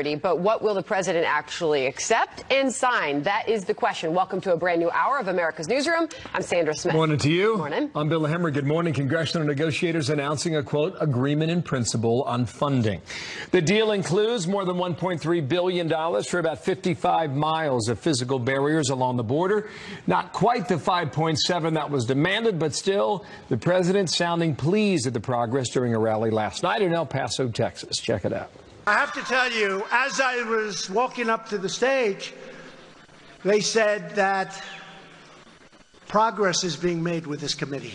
But what will the president actually accept and sign? That is the question. Welcome to a brand new hour of America's Newsroom. I'm Sandra Smith. Morning to you. Morning. I'm Bill Hemmer. Good morning. Congressional negotiators announcing a, quote, agreement in principle on funding. The deal includes more than $1.3 billion for about 55 miles of physical barriers along the border. Not quite the 5.7 that was demanded, but still, the president sounding pleased at the progress during a rally last night in El Paso, Texas. Check it out. I have to tell you, as I was walking up to the stage, they said that progress is being made with this committee.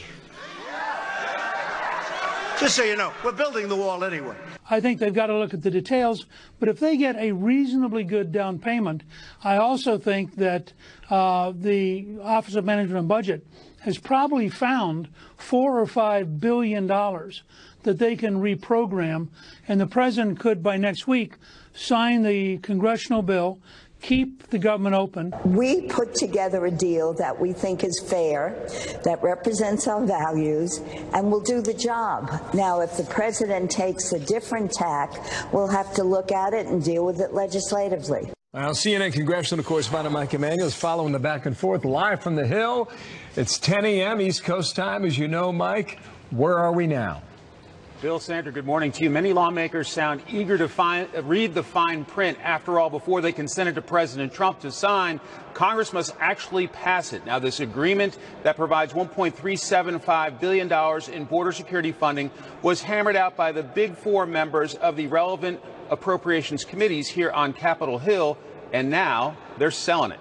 Just so you know, we're building the wall anyway. I think they've got to look at the details, but if they get a reasonably good down payment, I also think that the Office of Management and Budget has probably found $4 or $5 billion that they can reprogram, and the president could, by next week, sign the congressional bill, keep the government open. We put together a deal that we think is fair, that represents our values, and will do the job. Now, if the president takes a different tack, we'll have to look at it and deal with it legislatively. Well, CNN congressional correspondent Mike Emanuel is following the back and forth live from the Hill. It's 10 a.m. East Coast time. As you know, Mike, where are we now? Bill, Sandra, good morning to you. Many lawmakers sound eager to read the fine print. After all, before they can send it to President Trump to sign, Congress must actually pass it. Now, this agreement that provides $1.375 billion in border security funding was hammered out by the Big Four members of the relevant appropriations committees here on Capitol Hill, and now they're selling it.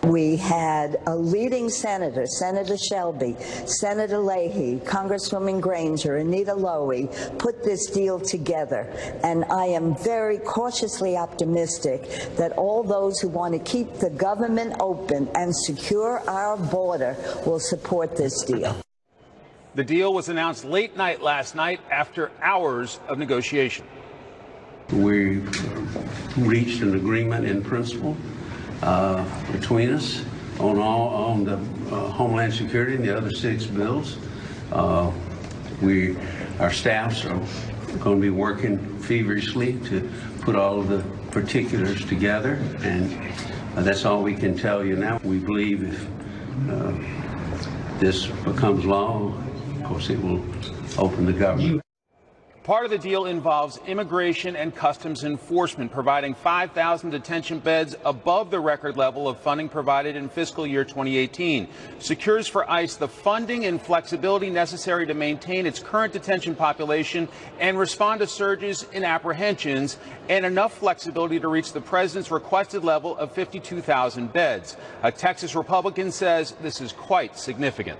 We had a leading senator, Senator Shelby, Senator Leahy, Congresswoman Granger, Anita Lowy, put this deal together. And I am very cautiously optimistic that all those who want to keep the government open and secure our border will support this deal. The deal was announced late night last night after hours of negotiation. We reached an agreement in principle between us on the Homeland Security and the other 6 bills. Our staffs are going to be working feverishly to put all of the particulars together, and that's all we can tell you now. We believe if this becomes law, of course, it will open the government. Part of the deal involves immigration and customs enforcement, providing 5,000 detention beds above the record level of funding provided in fiscal year 2018. Secures for ICE the funding and flexibility necessary to maintain its current detention population and respond to surges in apprehensions, and enough flexibility to reach the president's requested level of 52,000 beds. A Texas Republican says this is quite significant.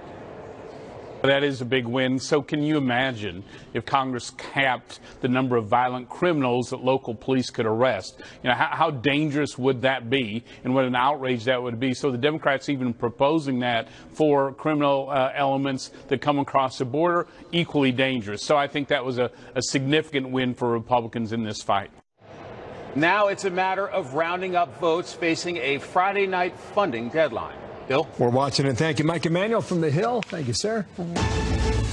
That is a big win. So can you imagine if Congress capped the number of violent criminals that local police could arrest? You know, how dangerous would that be, and what an outrage that would be? So the Democrats even proposing that for criminal elements that come across the border, equally dangerous. So I think that was a significant win for Republicans in this fight. Now it's a matter of rounding up votes facing a Friday night funding deadline. Bill? We're watching it. Thank you. Mike Emanuel from the Hill. Thank you, sir.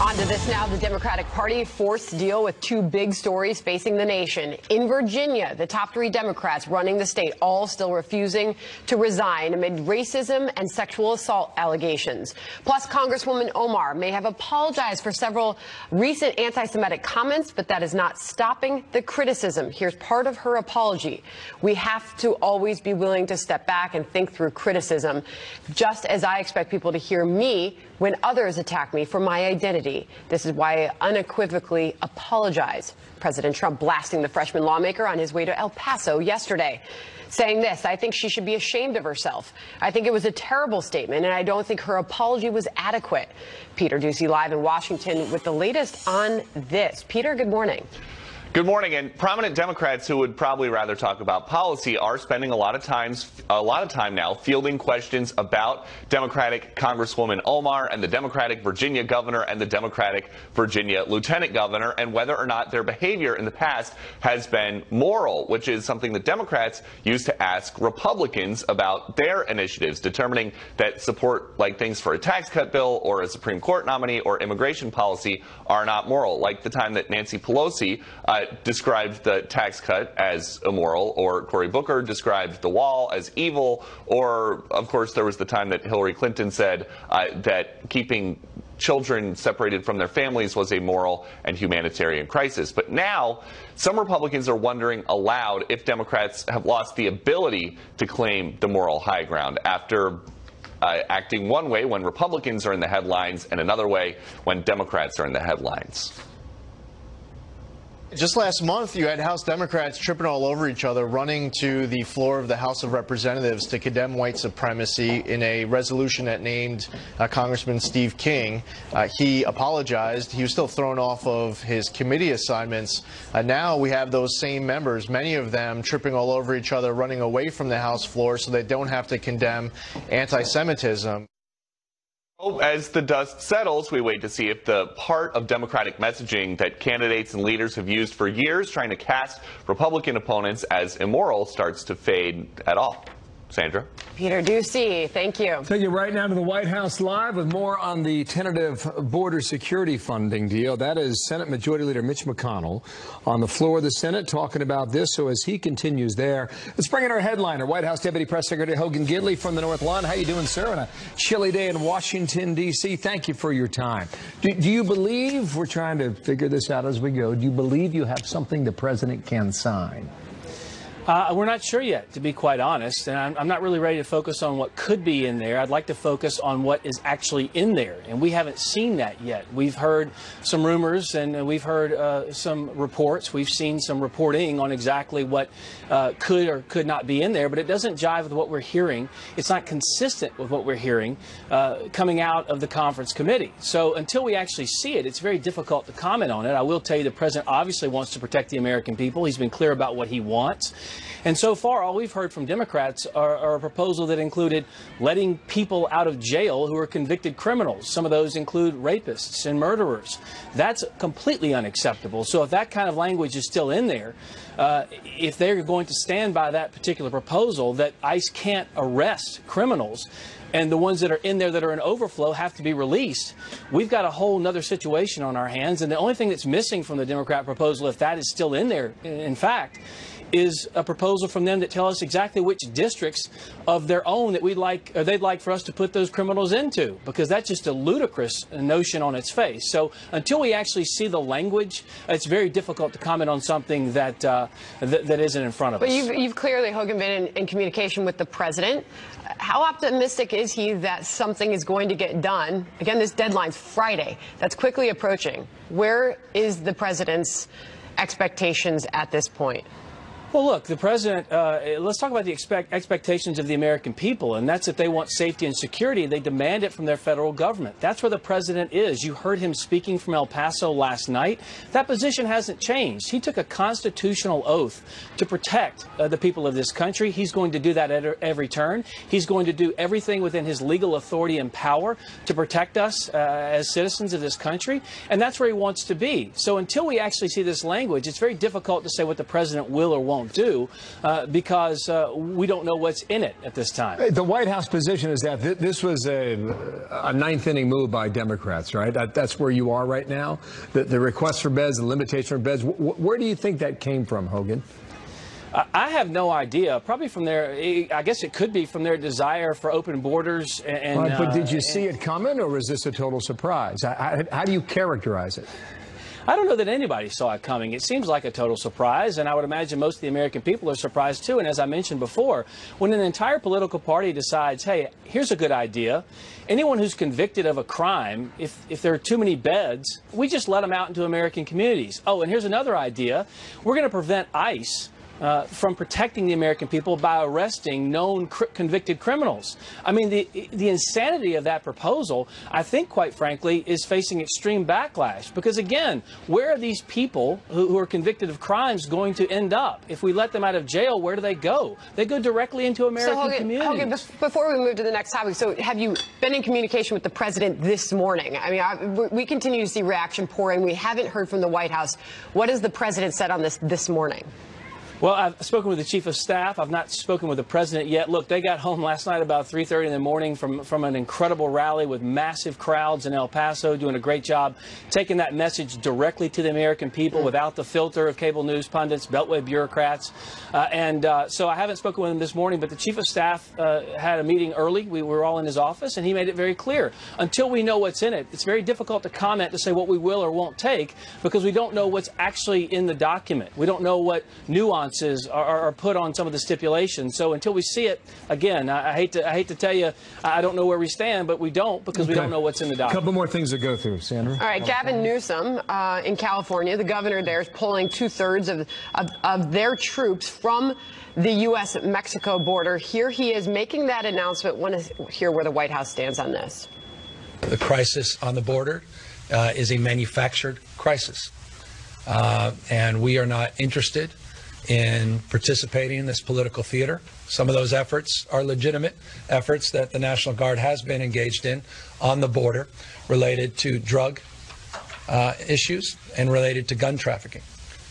On to this now. The Democratic Party forced to deal with 2 big stories facing the nation. In Virginia, the top 3 Democrats running the state all still refusing to resign amid racism and sexual assault allegations. Plus, Congresswoman Omar may have apologized for several recent anti-Semitic comments, but that is not stopping the criticism. Here's part of her apology. We have to always be willing to step back and think through criticism, just as I expect people to hear me when others attack me for my identity. This is why I unequivocally apologize. President Trump blasting the freshman lawmaker on his way to El Paso yesterday, saying this: I think she should be ashamed of herself. I think it was a terrible statement, and I don't think her apology was adequate. Peter Doocy live in Washington with the latest on this. Peter, good morning. Good morning. And prominent Democrats who would probably rather talk about policy are spending a lot of time now fielding questions about Democratic Congresswoman Omar and the Democratic Virginia governor and the Democratic Virginia lieutenant governor, and whether or not their behavior in the past has been moral, which is something that Democrats used to ask Republicans about their initiatives, determining that support like things for a tax cut bill or a Supreme Court nominee or immigration policy are not moral, like the time that Nancy Pelosi described the tax cut as immoral, or Cory Booker described the wall as evil, or, of course, there was the time that Hillary Clinton said that keeping children separated from their families was a moral and humanitarian crisis. But now, some Republicans are wondering aloud if Democrats have lost the ability to claim the moral high ground after acting one way when Republicans are in the headlines and another way when Democrats are in the headlines. Just last month, you had House Democrats tripping all over each other, running to the floor of the House of Representatives to condemn white supremacy in a resolution that named Congressman Steve King. He apologized. He was still thrown off of his committee assignments. Now we have those same members, many of them tripping all over each other, running away from the House floor so they don't have to condemn anti-Semitism. As the dust settles, we wait to see if the part of Democratic messaging that candidates and leaders have used for years trying to cast Republican opponents as immoral starts to fade at all. Sandra? Peter Doocy, thank you. Take you right now to the White House Live with more on the tentative border security funding deal. That is Senate Majority Leader Mitch McConnell on the floor of the Senate talking about this. So as he continues there, let's bring in our headliner, White House Deputy Press Secretary Hogan Gidley from the North Lawn. How you doing, sir? On a chilly day in Washington, D.C. Thank you for your time. Do you believe, we're trying to figure this out as we go, do you believe you have something the president can sign? We're not sure yet, to be quite honest, and I'm not really ready to focus on what could be in there. I'd like to focus on what is actually in there, and we haven't seen that yet. We've heard some rumors, and we've heard some reports. We've seen some reporting on exactly what could or could not be in there, but it doesn't jive with what we're hearing. It's not consistent with what we're hearing coming out of the conference committee. So until we actually see it, it's very difficult to comment on it. I will tell you the president obviously wants to protect the American people. He's been clear about what he wants. And so far, all we've heard from Democrats are a proposal that included letting people out of jail who are convicted criminals. Some of those include rapists and murderers. That's completely unacceptable. So if that kind of language is still in there, if they're going to stand by that particular proposal that ICE can't arrest criminals, and the ones that are in there that are in overflow have to be released, we've got a whole nother situation on our hands. And the only thing that's missing from the Democrat proposal, if that is still in there, in fact, is a proposal from them that tell us exactly which districts of their own that they'd like for us to put those criminals into, because that's just a ludicrous notion on its face. So until we actually see the language, it's very difficult to comment on something that that isn't in front of us. But you've clearly, Hogan, been in communication with the president. How optimistic is he that something is going to get done? Again, this deadline's Friday. That's quickly approaching. Where is the president's expectations at this point? Well, look, the president, let's talk about the expectations of the American people, and that's that they want safety and security. They demand it from their federal government. That's where the president is. You heard him speaking from El Paso last night. That position hasn't changed. He took a constitutional oath to protect the people of this country. He's going to do that at every turn. He's going to do everything within his legal authority and power to protect us as citizens of this country, and that's where he wants to be. So until we actually see this language, it's very difficult to say what the president will or won't do because we don't know what's in it at this time. The White House position is that this was a ninth inning move by Democrats, right? That's where you are right now. The request for beds, the limitation for beds. Where do you think that came from, Hogan? I have no idea. Probably from their, I guess it could be from their desire for open borders. But did you see it coming, or was this a total surprise? How do you characterize it? I don't know that anybody saw it coming. It seems like a total surprise, and I would imagine most of the American people are surprised too. And as I mentioned before, when an entire political party decides, hey, here's a good idea, anyone who's convicted of a crime, if there are too many beds, we just let them out into American communities. Oh, and here's another idea. We're going to prevent ICE from protecting the American people by arresting known convicted criminals. I mean, the insanity of that proposal, I think, quite frankly, is facing extreme backlash. Because, again, where are these people who are convicted of crimes going to end up? If we let them out of jail, where do they go? They go directly into American communities. Hogan, before we move to the next topic, so have you been in communication with the president this morning? I mean, we continue to see reaction pouring. We haven't heard from the White House. What has the president said on this morning? Well, I've spoken with the chief of staff. I've not spoken with the president yet. Look, they got home last night about 3:30 in the morning from an incredible rally with massive crowds in El Paso, doing a great job taking that message directly to the American people without the filter of cable news pundits, Beltway bureaucrats. So I haven't spoken with him this morning, but the chief of staff had a meeting early. We were all in his office, and he made it very clear. Until we know what's in it, it's very difficult to comment to say what we will or won't take because we don't know what's actually in the document. We don't know what nuances are put on some of the stipulations. So until we see it, again, I hate to tell you, I don't know where we stand, but we don't because we don't know what's in the document. A couple more things to go through, Sandra. All right, Gavin Newsom in California, the governor there is pulling 2/3 of their troops from the U.S.-Mexico border. Here he is making that announcement. Want to hear where the White House stands on this. The crisis on the border is a manufactured crisis, and we are not interested in participating in this political theater. Some of those efforts are legitimate efforts that the National Guard has been engaged in on the border related to drug issues and related to gun trafficking.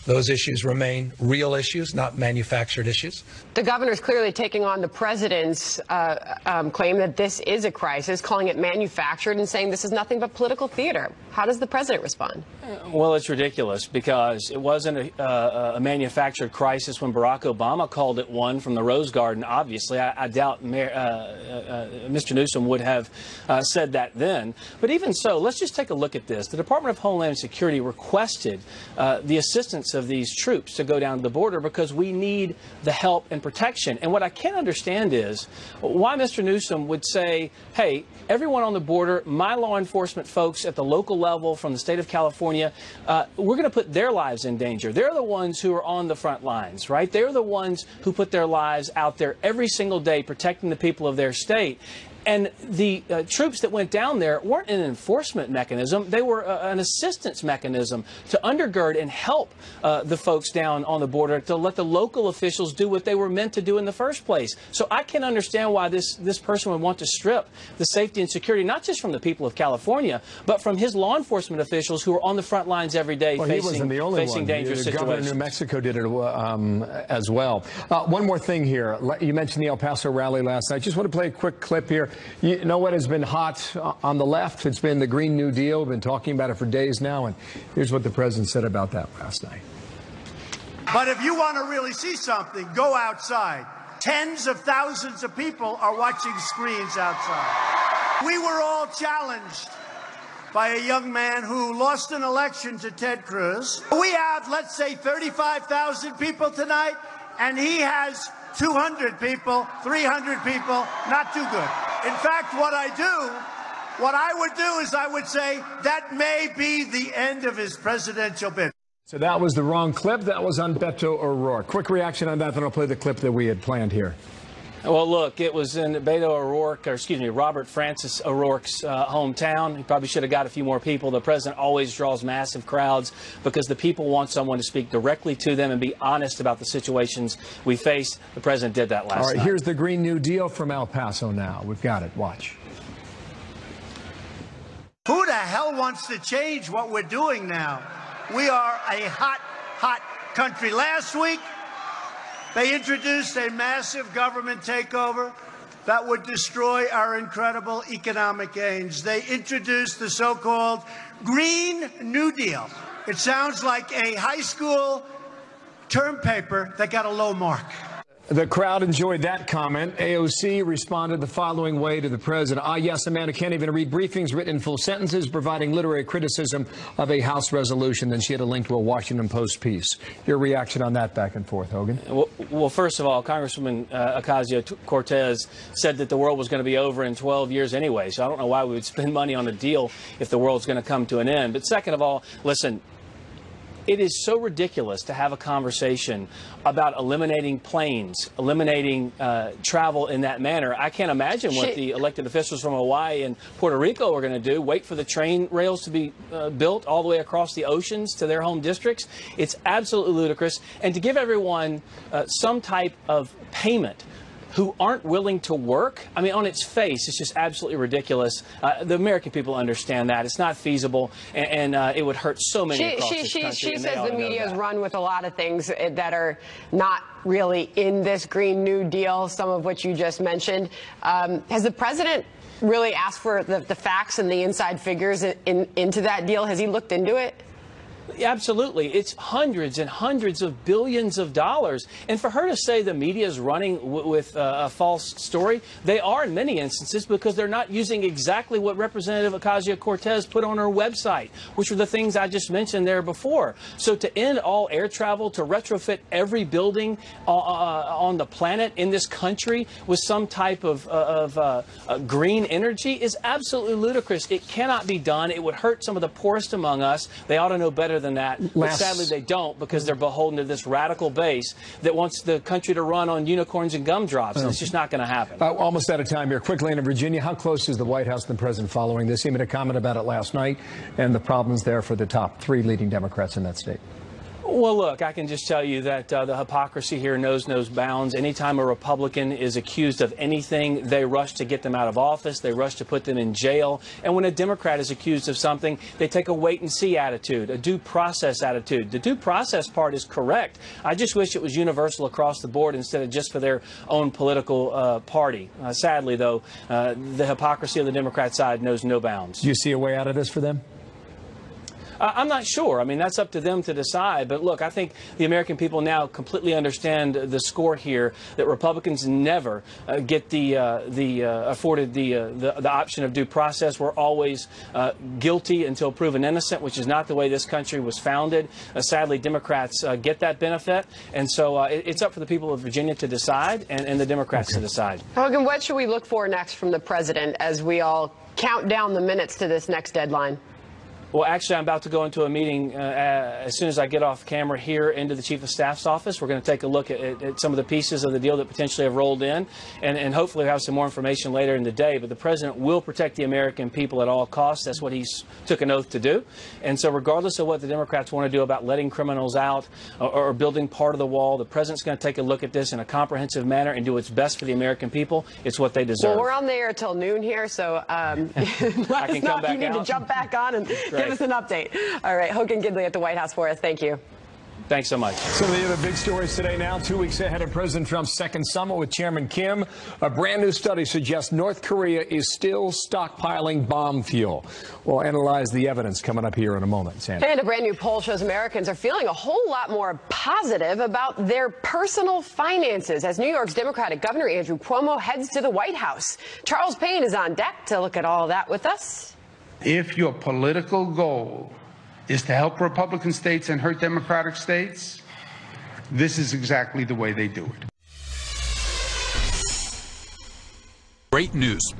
Those issues remain real issues, not manufactured issues. The governor is clearly taking on the president's claim that this is a crisis, calling it manufactured and saying this is nothing but political theater. How does the president respond? Well, it's ridiculous because it wasn't a manufactured crisis when Barack Obama called it one from the Rose Garden. Obviously, I doubt Mr. Newsom would have said that then. But even so, let's just take a look at this. The Department of Homeland Security requested the assistance of these troops to go down to the border because we need the help and protection. And what I can't understand is why Mr. Newsom would say, hey, everyone on the border, my law enforcement folks at the local level from the state of California, we're going to put their lives in danger. They're the ones who are on the front lines, right? They're the ones who put their lives out there every single day protecting the people of their state. And the troops that went down there weren't an enforcement mechanism. They were an assistance mechanism to undergird and help the folks down on the border to let the local officials do what they were meant to do in the first place. So I can understand why this person would want to strip the safety and security, not just from the people of California, but from his law enforcement officials who are on the front lines every day facing dangerous situations. The governor of New Mexico did it as well. One more thing here. You mentioned the El Paso rally last night. Just want to play a quick clip here. You know what has been hot on the left? It's been the Green New Deal. We've been talking about it for days now, and here's what the president said about that last night. But if you want to really see something, go outside. Tens of thousands of people are watching screens outside. We were all challenged by a young man who lost an election to Ted Cruz. We have, let's say, 35,000 people tonight, and he has 200 people, 300 people, not too good. In fact, what I would do is I would say that may be the end of his presidential bid. So that was the wrong clip. That was on Beto O'Rourke. Quick reaction on that, then I'll play the clip that we had planned here. Well, look, it was in Beto O'Rourke, or excuse me, Robert Francis O'Rourke's hometown. He probably should have got a few more people. The president always draws massive crowds because the people want someone to speak directly to them and be honest about the situations we face. The president did that last night. All right, here's the Green New Deal from El Paso now. We've got it. Watch. Who the hell wants to change what we're doing now? We are a hot, hot country. Last week, they introduced a massive government takeover that would destroy our incredible economic gains. They introduced the so-called Green New Deal. It sounds like a high school term paper that got a low mark. The crowd enjoyed that comment. AOC responded the following way to the president. Yes, a man who can't even read briefings written in full sentences, providing literary criticism of a House resolution. Then she had a link to a Washington Post piece. Your reaction on that back and forth, Hogan? Well, first of all, Congresswoman Ocasio-Cortez said that the world was going to be over in 12 years anyway. So I don't know why we would spend money on a deal if the world's going to come to an end. But second of all, listen, it is so ridiculous to have a conversation about eliminating planes, eliminating travel in that manner. I can't imagine what the elected officials from Hawaii and Puerto Rico are going to do, wait for the train rails to be built all the way across the oceans to their home districts. It's absolutely ludicrous. And to give everyone some type of payment who aren't willing to work. I mean, on its face, it's just absolutely ridiculous. The American people understand that. It's not feasible, and it would hurt so many across this country. She says the media is run with a lot of things that are not really in this Green New Deal, some of which you just mentioned. Has the president really asked for the facts and the inside figures into that deal? Has he looked into it? Absolutely. It's hundreds and hundreds of billions of dollars. And for her to say the media is running with a false story, they are in many instances, because they're not using exactly what Representative Ocasio-Cortez put on her website, which were the things I just mentioned there before. So to end all air travel, to retrofit every building on the planet in this country with some type of green energy is absolutely ludicrous. It cannot be done. It would hurt some of the poorest among us. They ought to know better than that, but sadly they don't, because they're beholden to this radical base that wants the country to run on unicorns and gumdrops, and it's just not going to happen. Almost out of time here. Quickly, in Virginia, how close is the White House and the president following this? He made a comment about it last night and the problems there for the top 3 leading Democrats in that state. Well, look, I can just tell you that the hypocrisy here knows no bounds. Anytime a Republican is accused of anything, they rush to get them out of office. They rush to put them in jail. And when a Democrat is accused of something, they take a wait-and-see attitude, a due process attitude. The due process part is correct. I just wish it was universal across the board instead of just for their own political party. Sadly, though, the hypocrisy on the Democrat side knows no bounds. Do you see a way out of this for them? I'm not sure. I mean, that's up to them to decide. But look, I think the American people now completely understand the score here, that Republicans never get afforded the option of due process. We're always guilty until proven innocent, which is not the way this country was founded. Sadly, Democrats get that benefit. And so it's up for the people of Virginia to decide, and the Democrats to decide. Hogan, what should we look for next from the president as we all count down the minutes to this next deadline? Well, actually, I'm about to go into a meeting as soon as I get off camera here into the Chief of Staff's office. We're going to take a look at some of the pieces of the deal that potentially have rolled in, and hopefully have some more information later in the day. But the president will protect the American people at all costs. That's what he took an oath to do. And so regardless of what the Democrats want to do about letting criminals out or building part of the wall, the president's going to take a look at this in a comprehensive manner and do what's best for the American people. It's what they deserve. Well, we're on the air till noon here, so let us know if you need to jump back on and give us an update. All right, Hogan Gidley at the White House for us. Thank you. Thanks so much. Some of the other big stories today now, 2 weeks ahead of President Trump's second summit with Chairman Kim. A brand new study suggests North Korea is still stockpiling bomb fuel. We'll analyze the evidence coming up here in a moment. Sandy. And a brand new poll shows Americans are feeling a whole lot more positive about their personal finances as New York's Democratic Governor Andrew Cuomo heads to the White House. Charles Payne is on deck to look at all that with us. If your political goal is to help Republican states and hurt Democratic states, this is exactly the way they do it. Great news.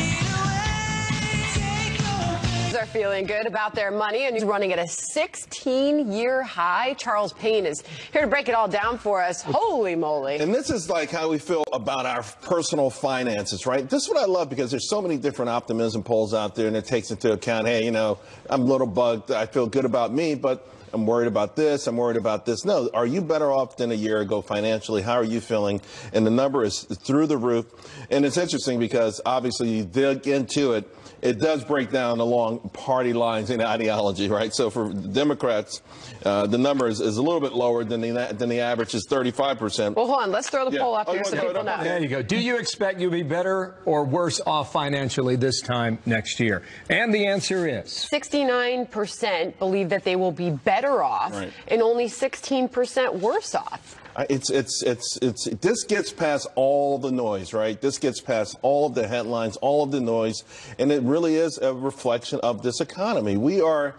Are feeling good about their money, and he's running at a 16-year high. Charles Payne is here to break it all down for us. Holy moly. And this is like how we feel about our personal finances, right? This is what I love, because there's so many different optimism polls out there, and it takes into account, hey, you know, I'm a little bugged. I feel good about me, but I'm worried about this. I'm worried about this. No, are you better off than a year ago financially? How are you feeling? And the number is through the roof. And it's interesting because obviously you dig into it. It does break down along party lines and ideology, right? So for Democrats, the number is a little bit lower than the average is 35%. Well, hold on. Let's throw the poll up here so people know. There you go. Do you expect you'll be better or worse off financially this time next year? And the answer is 69% believe that they will be better off, right, and only 16% worse off. This gets past all the noise, right? This gets past all of the headlines, all of the noise, and it really is a reflection of this economy. We are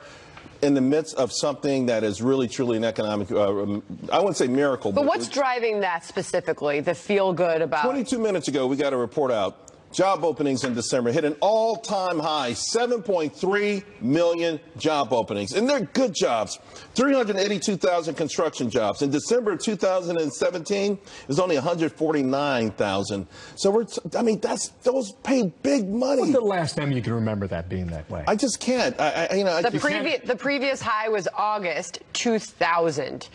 in the midst of something that is really, truly an economic, I wouldn't say miracle. But what's driving that specifically, the feel good about? 22 minutes ago, we got a report out. Job openings in December hit an all-time high, 7.3 million job openings. And they're good jobs, 382,000 construction jobs. In December of 2017, it was only 149,000. So those pay big money. When's the last time you can remember that being that way? I just can't. The previous high was August 2000.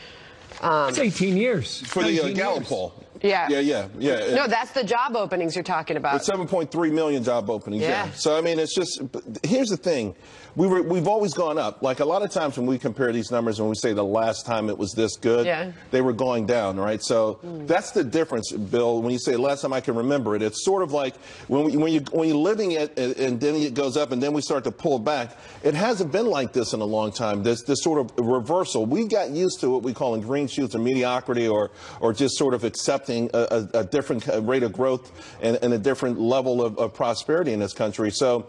It's 18 years. For the Gallup poll. Yeah. Yeah. No, that's the job openings you're talking about. With 7.3 million job openings. Yeah. So I mean, it's just. Here's the thing. We've always gone up. Like a lot of times when we compare these numbers, when we say the last time it was this good, they were going down, right? So that's the difference, Bill. When you say last time I can remember it, it's sort of like when you're living it and then it goes up and then we start to pull back. It hasn't been like this in a long time. This sort of reversal. We got used to what we call in green shoots or mediocrity or just sort of accepting a different rate of growth and a different level of prosperity in this country. So,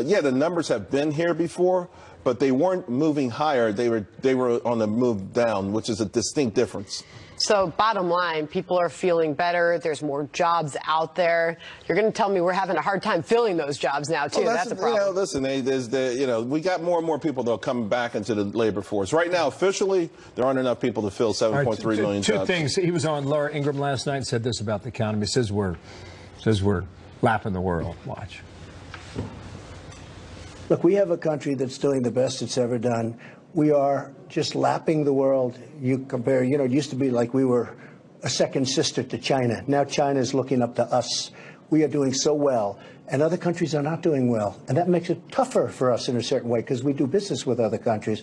yeah, the numbers have been here before, but they weren't moving higher. They were on the move down, which is a distinct difference. So bottom line, people are feeling better. There's more jobs out there. You're going to tell me we're having a hard time filling those jobs now, too. That's a problem. Listen, we got more and more people that are coming back into the labor force. Right now, officially, there aren't enough people to fill 7.3 million jobs. Two things. He was on Laura Ingraham last night and said this about the economy. Says we're lapping the world. Watch. Look, we have a country that's doing the best it's ever done. We are just lapping the world. You compare, it used to be like we were a second sister to China. Now China is looking up to us. We are doing so well, and other countries are not doing well. And that makes it tougher for us in a certain way because we do business with other countries.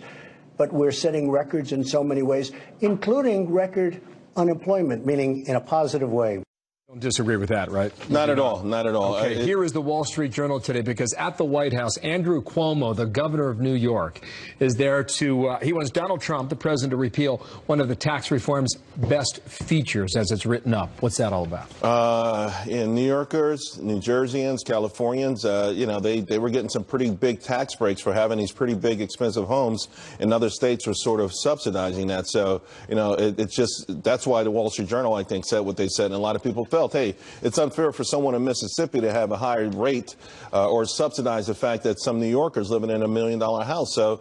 But we're setting records in so many ways, including record unemployment, meaning in a positive way. Don't disagree with that, right? Not at all. Not at all. Okay, here is the Wall Street Journal today, because at the White House, Andrew Cuomo, the governor of New York, is there to, he wants Donald Trump, the president, to repeal one of the tax reform's best features as it's written up. What's that all about? In New Yorkers, New Jerseyans, Californians, they were getting some pretty big tax breaks for having these pretty big, expensive homes, and other states were sort of subsidizing that. So, it's just, that's why the Wall Street Journal, I think, said what they said, and a lot of people felt, hey, it's unfair for someone in Mississippi to have a higher rate or subsidize the fact that some New Yorkers living in $1 million house. So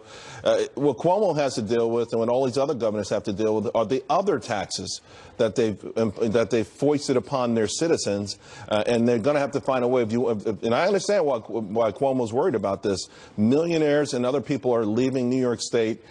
what Cuomo has to deal with and what all these other governors have to deal with are the other taxes that they've foisted upon their citizens, and they're going to have to find a way. And I understand why Cuomo's worried about this. Millionaires and other people are leaving New York State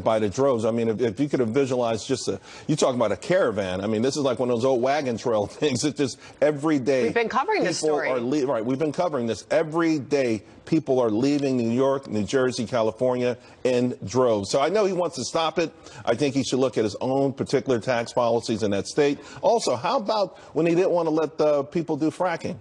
by the droves. I mean, if you could have visualized you talk about a caravan. I mean, this is like one of those old wagon trail things. It's just every day. We've been covering this story. Right, we've been covering this every day. People are leaving New York, New Jersey, California in droves. So I know he wants to stop it. I think he should look at his own particular tax policies in that state. Also, how about when he didn't want to let people do fracking?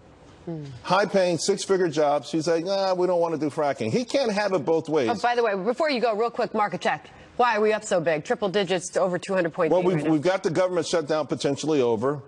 High-paying, six-figure jobs. He's like, nah, we don't want to do fracking. He can't have it both ways. Oh, by the way, before you go, real quick, market check. Why are we up so big? Triple digits to over 200.8. Well, we've got the government shutdown potentially over.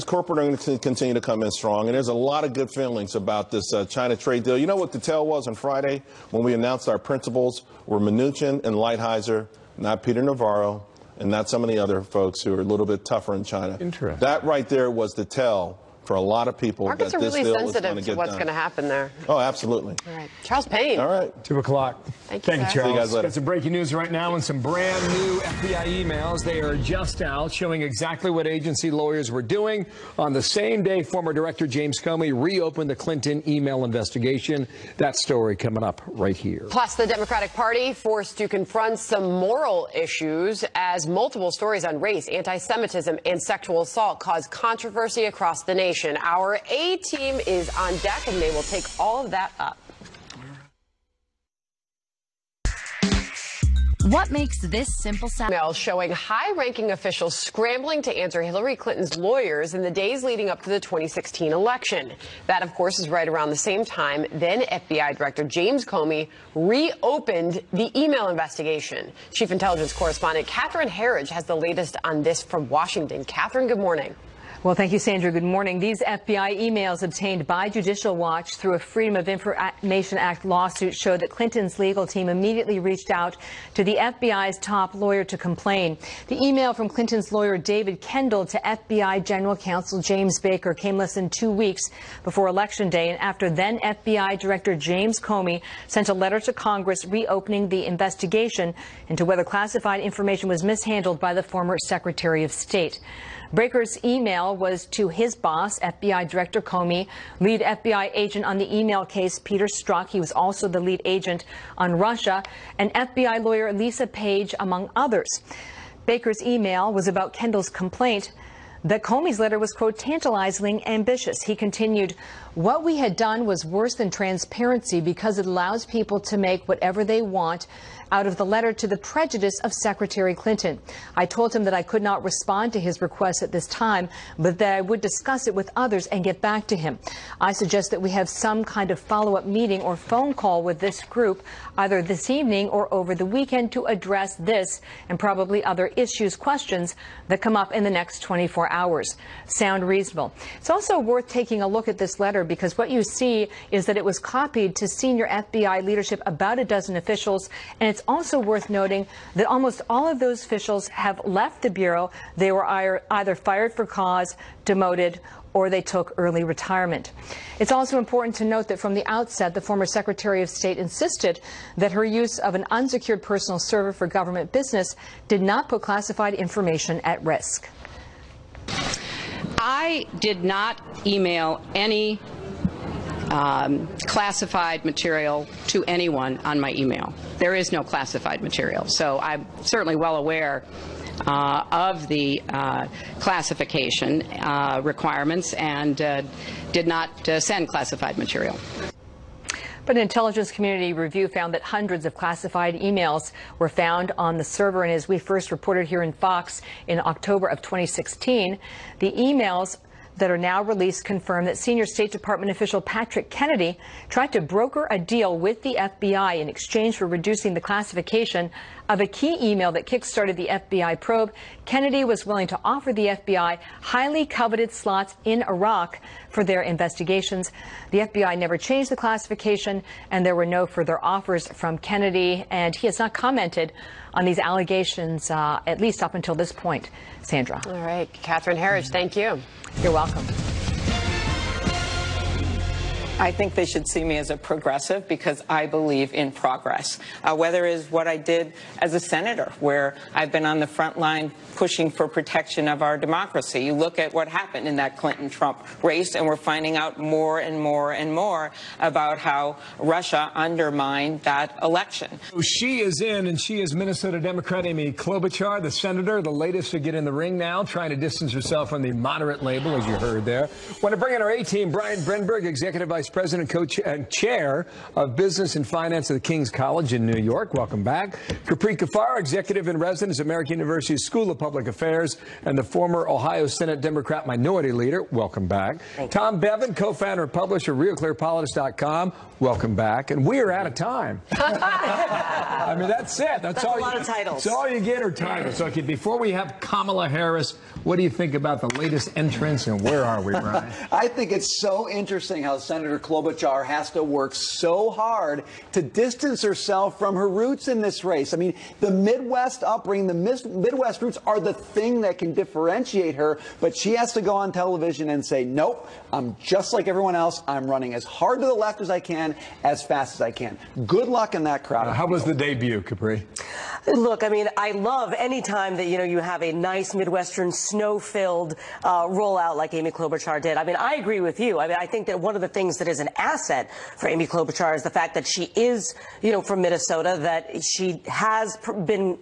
Corporate earnings continue to come in strong, and there's a lot of good feelings about this China trade deal. You know what the tell was on Friday when we announced our principles were Mnuchin and Lighthizer, not Peter Navarro, and not some of the other folks who are a little bit tougher in China. Interesting. That right there was the tell for a lot of people. Markets that are this really deal sensitive to what's going to happen there. Oh, absolutely. All right. Charles Payne. All right. 2 o'clock. Thank you, Charles. See you guys later. Got some breaking news right now and some brand new FBI emails. They are just out showing exactly what agency lawyers were doing. On the same day, former Director James Comey reopened the Clinton email investigation. That story coming up right here. Plus, the Democratic Party forced to confront some moral issues as multiple stories on race, anti-Semitism, and sexual assault cause controversy across the nation. Our A-team is on deck, and they will take all of that up. What makes this simple sound? Email showing high-ranking officials scrambling to answer Hillary Clinton's lawyers in the days leading up to the 2016 election. That, of course, is right around the same time then FBI Director James Comey reopened the email investigation. Chief Intelligence Correspondent Catherine Herridge has the latest on this from Washington. Catherine, good morning. Well, thank you, Sandra. Good morning. These FBI emails obtained by Judicial Watch through a Freedom of Information Act lawsuit show that Clinton's legal team immediately reached out to the FBI's top lawyer to complain. The email from Clinton's lawyer David Kendall to FBI General Counsel James Baker came less than 2 weeks before Election Day, and after then FBI Director James Comey sent a letter to Congress reopening the investigation into whether classified information was mishandled by the former Secretary of State. Baker's email was to his boss, FBI Director Comey, lead FBI agent on the email case, Peter Strzok. He was also the lead agent on Russia, and FBI lawyer Lisa Page, among others. Baker's email was about Kendall's complaint, that Comey's letter was, quote, tantalizingly ambitious. He continued, what we had done was worse than transparency because it allows people to make whatever they want out of the letter to the prejudice of Secretary Clinton. I told him that I could not respond to his request at this time, but that I would discuss it with others and get back to him. I suggest that we have some kind of follow-up meeting or phone call with this group either this evening or over the weekend to address this and probably other issues, questions that come up in the next 24 hours. Sound reasonable? It's also worth taking a look at this letter because what you see is that it was copied to senior FBI leadership, about a dozen officials, and it's also worth noting that almost all of those officials have left the Bureau. They were either fired for cause, demoted, or they took early retirement. It's also important to note that from the outset, the former Secretary of State insisted that her use of an unsecured personal server for government business did not put classified information at risk. I did not email any classified material to anyone on my email. There is no classified material. So I'm certainly well aware of the classification requirements and did not send classified material. But an intelligence community review found that hundreds of classified emails were found on the server. And as we first reported here in Fox in October of 2016, the emails that are now released confirm that senior State Department official Patrick Kennedy tried to broker a deal with the FBI in exchange for reducing the classification of a key email that kickstarted the FBI probe. Kennedy was willing to offer the FBI highly coveted slots in Iraq for their investigations. The FBI never changed the classification, and there were no further offers from Kennedy, and he has not commented on these allegations, at least up until this point. Sandra. All right. Catherine Herridge, thank you. You're welcome. I think they should see me as a progressive because I believe in progress. Whether it is what I did as a senator, where I've been on the front line pushing for protection of our democracy. You look at what happened in that Clinton-Trump race, and we're finding out more and more and more about how Russia undermined that election. She is in, and she is Minnesota Democrat Amy Klobuchar, the senator, the latest to get in the ring now, trying to distance herself from the moderate label, as you heard there. Want to bring in our A-team, Brian Brenberg, Executive Vice President, Coach, and Chair of Business and Finance at the King's College in New York. Welcome back. Capri Kafar, Executive in Residence at American University's School of Public Affairs and the former Ohio Senate Democrat Minority Leader. Welcome back. Tom Bevan, co-founder and publisher of RealClearPolitics.com. Welcome back. And we are out of time. I mean, that's it. That's all. A lot of titles. That's all you get are titles. So, okay, before we have Kamala Harris, what do you think about the latest entrance, and where are we, Brian? I think it's so interesting how Senator Klobuchar has to work so hard to distance herself from her roots in this race. I mean, the Midwest upbringing, the Midwest roots are the thing that can differentiate her, but she has to go on television and say, nope, I'm just like everyone else. I'm running as hard to the left as I can, as fast as I can. Good luck in that crowd. How was the debut, Capri? Look, I mean, I love any time that, you have a nice Midwestern snow-filled rollout like Amy Klobuchar did. I mean, I agree with you. I mean, I think that one of the things that is an asset for Amy Klobuchar is the fact that she is, from Minnesota, that she has been,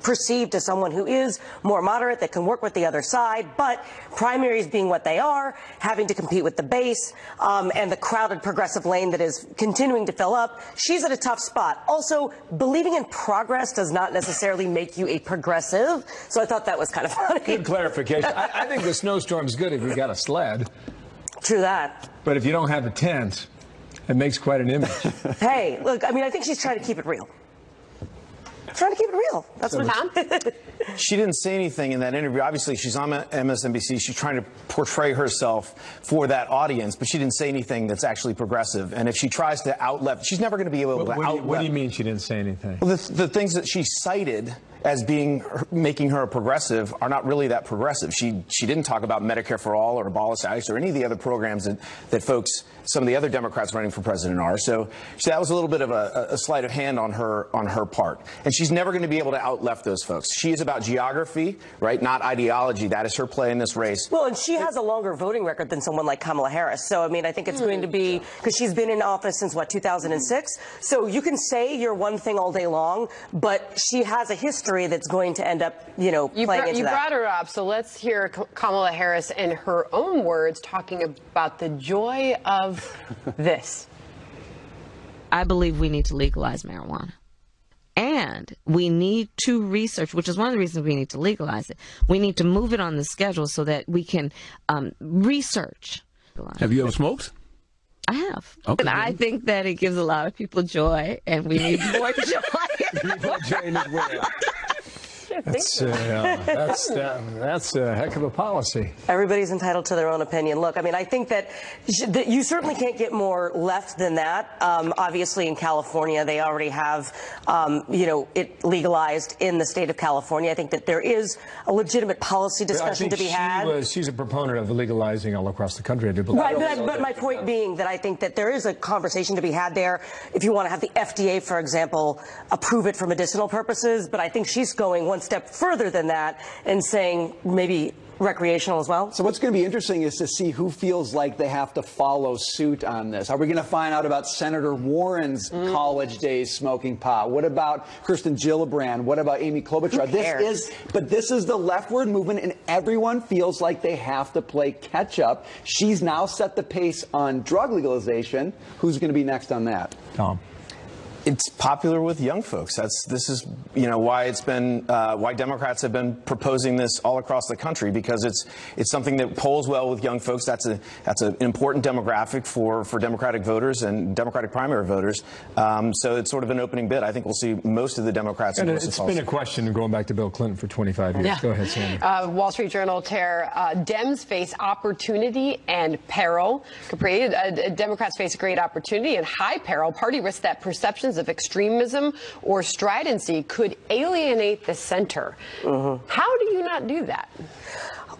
perceived as someone who is more moderate, that can work with the other side, but primaries being what they are, having to compete with the base, and the crowded progressive lane that is continuing to fill up, she's at a tough spot. Also, believing in progress does not necessarily make you a progressive, so I thought that was kind of funny. Good clarification. I think the snowstorm's good if you've got a sled. True that. But if you don't have a tent, it makes quite an image. Hey, look, I mean, I think she's trying to keep it real. Trying to keep it real. That's what Tom. She didn't say anything in that interview. Obviously, she's on MSNBC. She's trying to portray herself for that audience, but she didn't say anything that's actually progressive. And if she tries to out-left, she's never going to be able to out-left. What do you mean she didn't say anything? Well, the things that she cited as making her a progressive are not really that progressive. She didn't talk about Medicare for All or abolish ICE or any of the other programs that folks, some of the other Democrats running for president are. So that was a little bit of a sleight of hand on her part. And she's never going to be able to out-left those folks. She is about geography, right, not ideology. That is her play in this race. Well, and she has a longer voting record than someone like Kamala Harris. So, I mean, I think it's going to be, because she's been in office since, 2006? So you can say you're one thing all day long, but she has a history history that's going to end up, playing into that. You brought her up, so let's hear Kamala Harris in her own words talking about the joy of this. I believe we need to legalize marijuana. And we need to research, which is one of the reasons we need to legalize it. We need to move it on the schedule so that we can research. Have you ever smoked? I have. Okay. And I think that it gives a lot of people joy, and we need more joy. That's a heck of a policy. Everybody's entitled to their own opinion. Look, I mean, I think that you certainly can't get more left than that. Obviously, in California, they already have, it legalized in the state of California. I think that there is a legitimate policy discussion to be had. She's a proponent of legalizing all across the country. I do believe. Right, but my point being that I think that there is a conversation to be had there. If you want to have the FDA, for example, approve it for medicinal purposes, but I think she's going one step further than that and saying maybe recreational as well. So what's going to be interesting is to see who feels like they have to follow suit on this. Are we going to find out about Senator Warren's college days smoking pot? What about Kirsten Gillibrand? What about Amy Klobuchar? This is the leftward movement, and everyone feels like they have to play catch up. She's now set the pace on drug legalization. Who's going to be next on that? Tom. It's popular with young folks. This is why it's been why Democrats have been proposing this all across the country, because it's something that polls well with young folks. That's an important demographic for Democratic voters and Democratic primary voters. So it's sort of an opening bid. I think we'll see most of the Democrats. And it's been a question going back to Bill Clinton for 25 years. Yeah. Go ahead, Sandy. Wall Street Journal tear. Dems face opportunity and peril. Capri, Democrats face great opportunity and high peril. Party risks that perceptions of extremism or stridency could alienate the center. How do you not do that?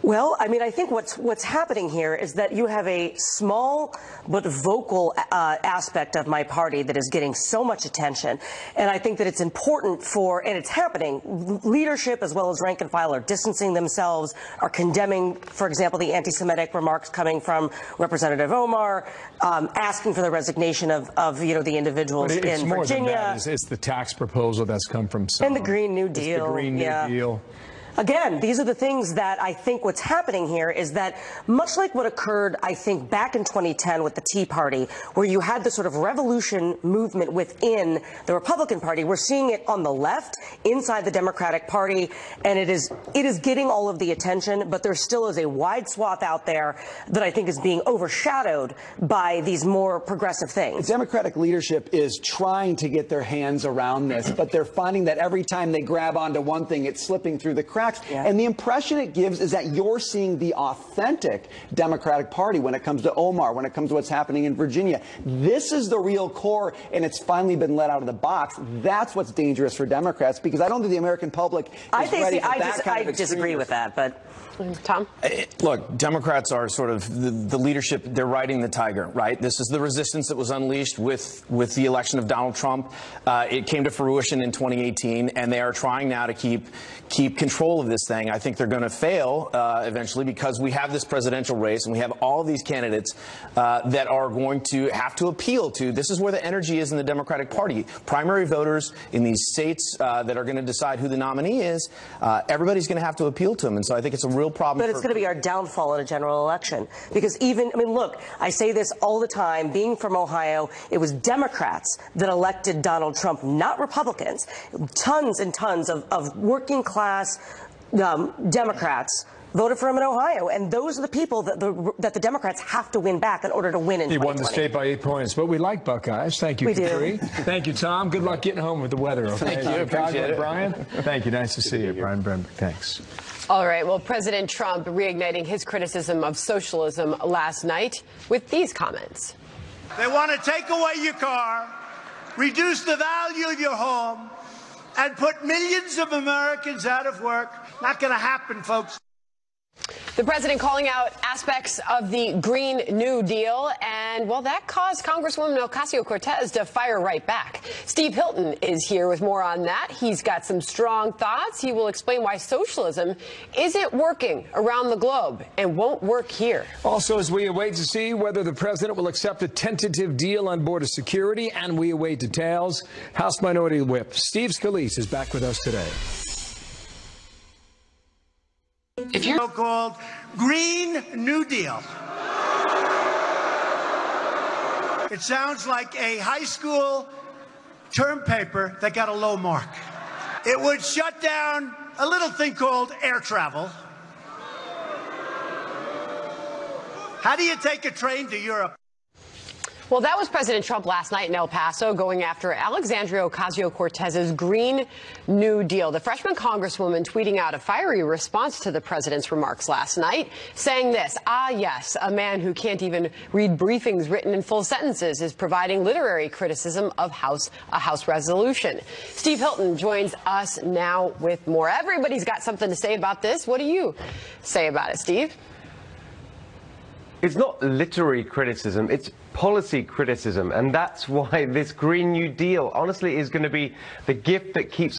Well, I mean, I think what's happening here is that you have a small but vocal aspect of my party that is getting so much attention. And I think that it's important and it's happening. Leadership as well as rank and file are distancing themselves, are condemning, for example, the anti-Semitic remarks coming from Representative Omar, asking for the resignation of the individuals in Virginia. It's more than that. It's the tax proposal that's come from some. And the Green New Deal. It's the Green New Deal. Again, these are the things that I think what's happening here is that much like what occurred, I think, back in 2010 with the Tea Party, where you had the sort of revolution movement within the Republican Party, we're seeing it on the left, inside the Democratic Party, and it is getting all of the attention, but there still is a wide swath out there that I think is being overshadowed by these more progressive things. The Democratic leadership is trying to get their hands around this, but they're finding that every time they grab onto one thing, it's slipping through the cracks. Yeah. And the impression it gives is that you're seeing the authentic Democratic Party when it comes to Omar, when it comes to what's happening in Virginia. This is the real core, and it's finally been let out of the box. That's what's dangerous for Democrats, because I don't think the American public is ready for that kind of disagree with that, but... Tom? Look, Democrats are sort of the leadership. They're riding the tiger, right? This is the resistance that was unleashed with the election of Donald Trump. It came to fruition in 2018, and they are trying now to keep control of this thing. I think they're going to fail eventually, because we have this presidential race and we have all of these candidates that are going to have to appeal to. This is where the energy is in the Democratic Party. Primary voters in these states that are going to decide who the nominee is, everybody's going to have to appeal to them. And so I think it's a real problem. But it's going to be our downfall in a general election, because look, I say this all the time, being from Ohio, it was Democrats that elected Donald Trump, not Republicans. Tons and tons of working class Democrats voted for him in Ohio, and those are the people that the Democrats have to win back in order to win in 2020. He won the state by 8 points, but we like Buckeyes. Thank you, Capri. Thank you, Tom. Good luck getting home with the weather. Okay? Thank you. Appreciate it. Brian. Thank you. Nice to see you, Brian Bremberg. Thanks. All right. Well, President Trump reigniting his criticism of socialism last night with these comments. They want to take away your car, reduce the value of your home, and put millions of Americans out of work. Not going to happen, folks. The president calling out aspects of the Green New Deal, and, well, that caused Congresswoman Ocasio-Cortez to fire right back. Steve Hilton is here with more on that. He's got some strong thoughts. He will explain why socialism isn't working around the globe and won't work here. Also, as we await to see whether the president will accept a tentative deal on border security, and we await details, House Minority Whip Steve Scalise is back with us today. so-called Green New Deal. It sounds like a high school term paper that got a low mark. It would shut down a little thing called air travel. How do you take a train to Europe? Well, that was President Trump last night in El Paso going after Alexandria Ocasio-Cortez's Green New Deal. The freshman congresswoman tweeting out a fiery response to the president's remarks last night, saying this: "Ah, yes, a man who can't even read briefings written in full sentences is providing literary criticism of a House resolution." Steve Hilton joins us now with more. Everybody's got something to say about this. What do you say about it, Steve? It's not literary criticism, it's policy criticism, and that's why this Green New Deal honestly is going to be the gift that keeps